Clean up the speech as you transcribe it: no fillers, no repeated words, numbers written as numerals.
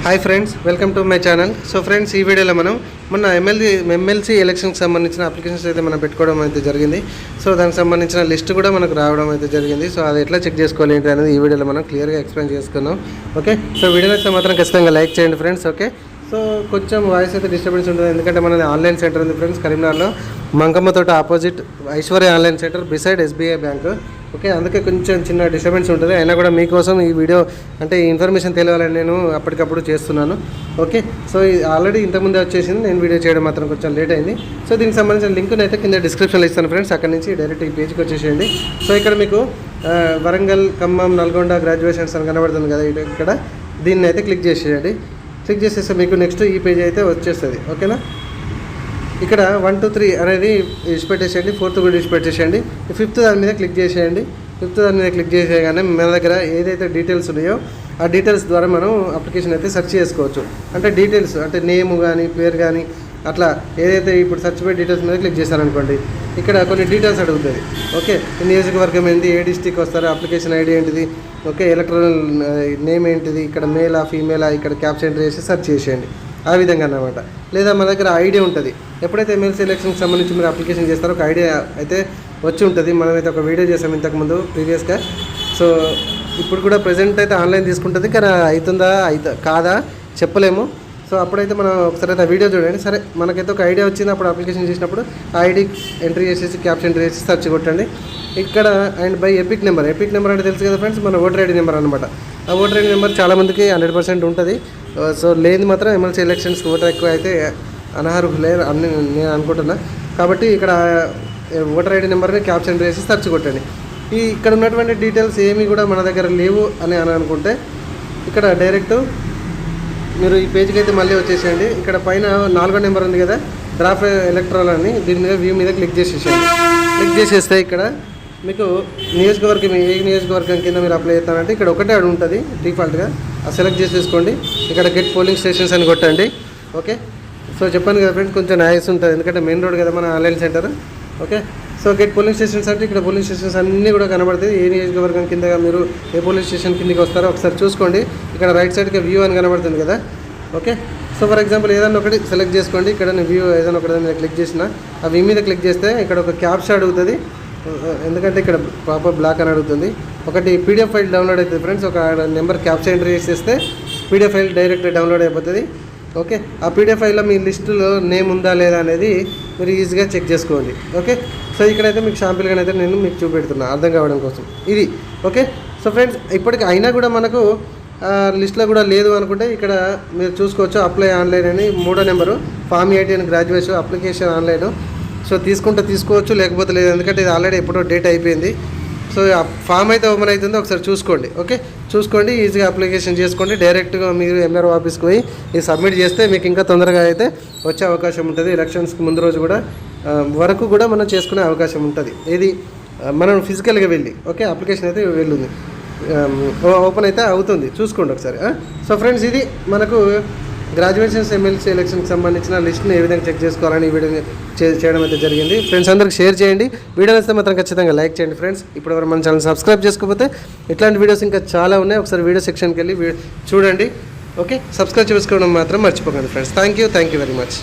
Hi friends, welcome to my channel. So friends, ఈ వీడియోలో మనం మొన్న ఎమ్మెల్సీ ఎలక్షన్కి సంబంధించిన అప్లికేషన్స్ అయితే మనం పెట్టుకోవడం అయితే జరిగింది. సో దానికి సంబంధించిన లిస్ట్ కూడా మనకు రావడం అయితే జరిగింది. సో అది ఎట్లా చెక్ చేసుకోవాలి ఏంటి అనేది ఈ వీడియోలో మనం క్లియర్గా ఎక్స్ప్లెయిన్ చేసుకున్నాం. ఓకే, సో వీడియో నచ్చితే మాత్రం ఖచ్చితంగా లైక్ చేయండి ఫ్రెండ్స్. ఓకే, సో కొంచెం వాయిస్ అయితే డిస్టర్బెన్స్ ఉంటుంది, ఎందుకంటే మన ఆన్లైన్ సెంటర్ ఉంది ఫ్రెండ్స్ కరీంనగర్లో, మంకమ్మ తోట opposite Aishwarya online centre beside SBI bank. Okay, అందుకే కొంచెం చిన్న డిస్టర్బెన్స్ ఉంటుంది. అయినా కూడా మీకోసం ఈ వీడియో అంటే ఈ ఇన్ఫర్మేషన్ తెలియాలని నేను అప్పటికప్పుడు చేస్తున్నాను. ఓకే, సో ఆల్రెడీ ఇంతకుముందే వచ్చేసింది, నేను వీడియో చేయడం మాత్రం కొంచెం లేట్ అయింది. సో దీనికి సంబంధించిన లింక్ని అయితే కింద డిస్క్రిప్షన్లో ఇస్తాను ఫ్రెండ్స్, అక్కడ నుంచి డైరెక్ట్ ఈ పేజ్కి వచ్చేసేయండి. సో ఇక్కడ మీకు వరంగల్, ఖమ్మం, నల్గొండ గ్రాడ్యుయేషన్స్ అని కనబడుతుంది కదా, ఇక్కడ దీన్ని అయితే క్లిక్ చేసేయండి. క్లిక్ చేసేస్తే మీకు నెక్స్ట్ ఈ పేజ్ అయితే వచ్చేస్తుంది. ఓకేనా, ఇక్కడ 1 2 3 అనేది ఇచ్చిపెట్టేసేయండి, 4th కూడా ఇచ్చిపెట్టేసేయండి, 5th దాని మీద క్లిక్ చేసేయండి. 5th దాని మీద క్లిక్ చేసేయగానే మన దగ్గర ఏదైతే డీటెయిల్స్ ఉన్నాయో ఆ డీటెయిల్స్ ద్వారా మనం అప్లికేషన్ అయితే సెర్చ్ చేసుకోవచ్చు. అంటే డీటెయిల్స్ అంటే నేమ్ కానీ పేరు కానీ అట్లా ఏదైతే ఇప్పుడు సెర్చ్ బై డీటెయిల్స్ మీద క్లిక్ చేశారనుకోండి, ఇక్కడ కొన్ని డీటెయిల్స్ అడుగుతుంది. ఓకే, నియోజకవర్గం ఏంటి, ఏ డిస్టిక్ వస్తారో, అప్లికేషన్ ఐడి ఏంటిది, ఓకే, ఎలక్ట్రల్ నేమ్ ఏంటిది, ఇక్కడ మేలా ఫీమేలా, ఇక్కడ క్యాప్షన్ ఎంటర్ చేసి సెర్చ్ చేసేయండి. ఆ విధంగా అన్నమాట. లేదా మన దగ్గర ఐడియా ఉంటుంది, ఎప్పుడైతే ఎమ్మెల్సీ ఎలక్షన్కి సంబంధించి మీరు అప్లికేషన్ చేస్తారో ఒక ఐడియా అయితే వచ్చి ఉంటుంది. మనమైతే ఒక వీడియో చేసాం ఇంతకుముందు ప్రీవియస్గా. సో ఇప్పుడు కూడా ప్రజెంట్ అయితే ఆన్లైన్ తీసుకుంటుంది, కానీ అవుతుందా కాదా చెప్పలేము. సో అప్పుడైతే మనం ఒకసారి అయితే ఆ వీడియో చూడండి. సరే, మనకైతే ఒక ఐడియా వచ్చింది, అప్పుడు అప్లికేషన్ చేసినప్పుడు ఆ ఐడి ఎంట్రీ చేసేసి క్యాప్షన్ ఎంట్రీ చేసి సెర్చ్ కొట్టండి. ఇక్కడ అండ్ బై ఎపిక్ నెంబర్ అంటే తెలుసు కదా ఫ్రెండ్స్, మన ఓటర్ ఐడి నెంబర్ అనమాట. ఆ ఓటర్ ఐడి నెంబర్ చాలామందికి 100% ఉంటుంది. సో లేని మాత్రం ఎమ్మెల్సీ ఎలక్షన్స్ ఓటర్ ఎక్కువ అయితే అనర్హులే అని నేను అనుకుంటున్నా. కాబట్టి ఇక్కడ ఓటర్ ఐడి నెంబర్ని క్యాప్షన్ ఎంట్రీ చేసి సెర్చ్ కొట్టండి. ఇక్కడ ఉన్నటువంటి డీటెయిల్స్ ఏమీ కూడా మన దగ్గర లేవు అని అనుకుంటే ఇక్కడ డైరెక్ట్ మీరు ఈ పేజ్కి అయితే మళ్ళీ వచ్చేసేయండి. ఇక్కడ పైన 4వ నెంబర్ ఉంది కదా, డ్రాఫ్ట్ ఎలక్ట్రల్ అని, దీని మీద వ్యూ మీద క్లిక్ చేసేసేయండి. క్లిక్ చేసేస్తే ఇక్కడ మీకు నియోజకవర్గం ఏ నియోజకవర్గం కింద మీరు అప్లై చేస్తానంటే ఇక్కడ ఒకటే అడుగు ఉంటుంది డిఫాల్ట్గా, అది సెలెక్ట్ చేసేసుకోండి. ఇక్కడ గెట్ పోలింగ్ స్టేషన్స్ అని కొట్టండి. ఓకే, సో చెప్పాను కదా ఫ్రెండ్స్, కొంచెం నాయిస్ ఉంటుంది, ఎందుకంటే మెయిన్ రోడ్ కదా మన online centre. Okay, so get polling stations అంటే ఇక్కడ పోలింగ్ స్టేషన్స్ అన్నీ కూడా కనబడతాయి. ఏ నియోజకవర్గం కింద మీరు ఏ పోలింగ్ స్టేషన్ కిందకి వస్తారో ఒకసారి చూసుకోండి. ఇక్కడ రైట్ సైడ్కి వ్యూ అని కనబడుతుంది కదా. ఓకే, సో ఫర్ ఎగ్జాంపుల్ ఏదైనా ఒకటి సెలెక్ట్ చేసుకోండి. ఇక్కడ నేను వ్యూ ఏదైనా ఒకటి మీద క్లిక్ చేసిన, ఆ వ్యూ మీద క్లిక్ చేస్తే ఇక్కడ ఒక క్యాప్షన్ అడుగుతుంది, ఎందుకంటే ఇక్కడ ప్రాపర్ బ్లాక్ అని అడుగుతుంది. ఒకటి PDF ఫైల్ డౌన్లోడ్ అవుతుంది ఫ్రెండ్స్, ఒక నెంబర్ క్యాప్షన్ ఎంట్రీ చేసేస్తే PDF ఫైల్ డైరెక్ట్ డౌన్లోడ్ అయిపోతుంది. ఓకే, ఆ PDF ఫైల్లో మీ లిస్టులో నేమ్ ఉందా లేదా అనేది మీరు ఈజీగా చెక్ చేసుకోండి. ఓకే, సో ఇక్కడైతే మీకు షాంపిల్గా అయితే నేను మీకు చూపెడుతున్నాను అర్థం కావడం కోసం ఇది. ఓకే, సో ఫ్రెండ్స్, ఇప్పటికి అయినా కూడా మనకు లిస్ట్లో కూడా లేదు అనుకుంటే ఇక్కడ మీరు చూసుకోవచ్చు, అప్లై ఆన్లైన్ అని 3వ నెంబరు, ఫామ్ 80 అని గ్రాడ్యుయేషన్ అప్లికేషన్ ఆన్లైన్. సో తీసుకుంటే తీసుకోవచ్చు, లేకపోతే లేదు, ఎందుకంటే ఇది ఆల్రెడీ ఎప్పుడో డేట్ అయిపోయింది. సో ఆ ఫామ్ అయితే ఓపెన్ అవుతుందో ఒకసారి చూసుకోండి. ఓకే, చూసుకోండి, ఈజీగా అప్లికేషన్ చేసుకోండి. డైరెక్ట్గా మీరు MRO ఆఫీస్కి పోయి ఇది సబ్మిట్ చేస్తే మీకు ఇంకా తొందరగా అయితే వచ్చే అవకాశం ఉంటుంది. ఎలక్షన్స్కి ముందు రోజు కూడా వరకు కూడా మనం చేసుకునే అవకాశం ఉంటుంది. ఇది మనం ఫిజికల్గా వెళ్ళి ఓకే అప్లికేషన్ అయితే వెళ్ళింది, ఓపెన్ అయితే అవుతుంది, చూసుకోండి ఒకసారి. సో ఫ్రెండ్స్, ఇది మనకు గ్రాడ్యుయేషన్స్ ఎమ్మెల్సీ ఎలక్షన్కి సంబంధించిన లిస్ట్ని ఏ విధంగా చెక్ చేసుకోవాలని ఈ వీడియో చేయడం అయితే జరిగింది. ఫ్రెండ్స్ అందరికి షేర్ చేయండి, వీడియో నచ్చితే మాత్రం ఖచ్చితంగా లైక్ చేయండి ఫ్రెండ్స్. ఇప్పటివరకు మన ఛానల్ సబ్స్క్రైబ్ చేసుకోకపోతే ఇట్లాంటి వీడియోస్ ఇంకా చాలా ఉన్నాయి, ఒకసారి వీడియో సెక్షన్కి వెళ్ళి చూడండి. ఓకే, సబ్స్క్రైబ్ చేసుకోవడం మాత్రం మర్చిపోకండి friends. Thank you very much.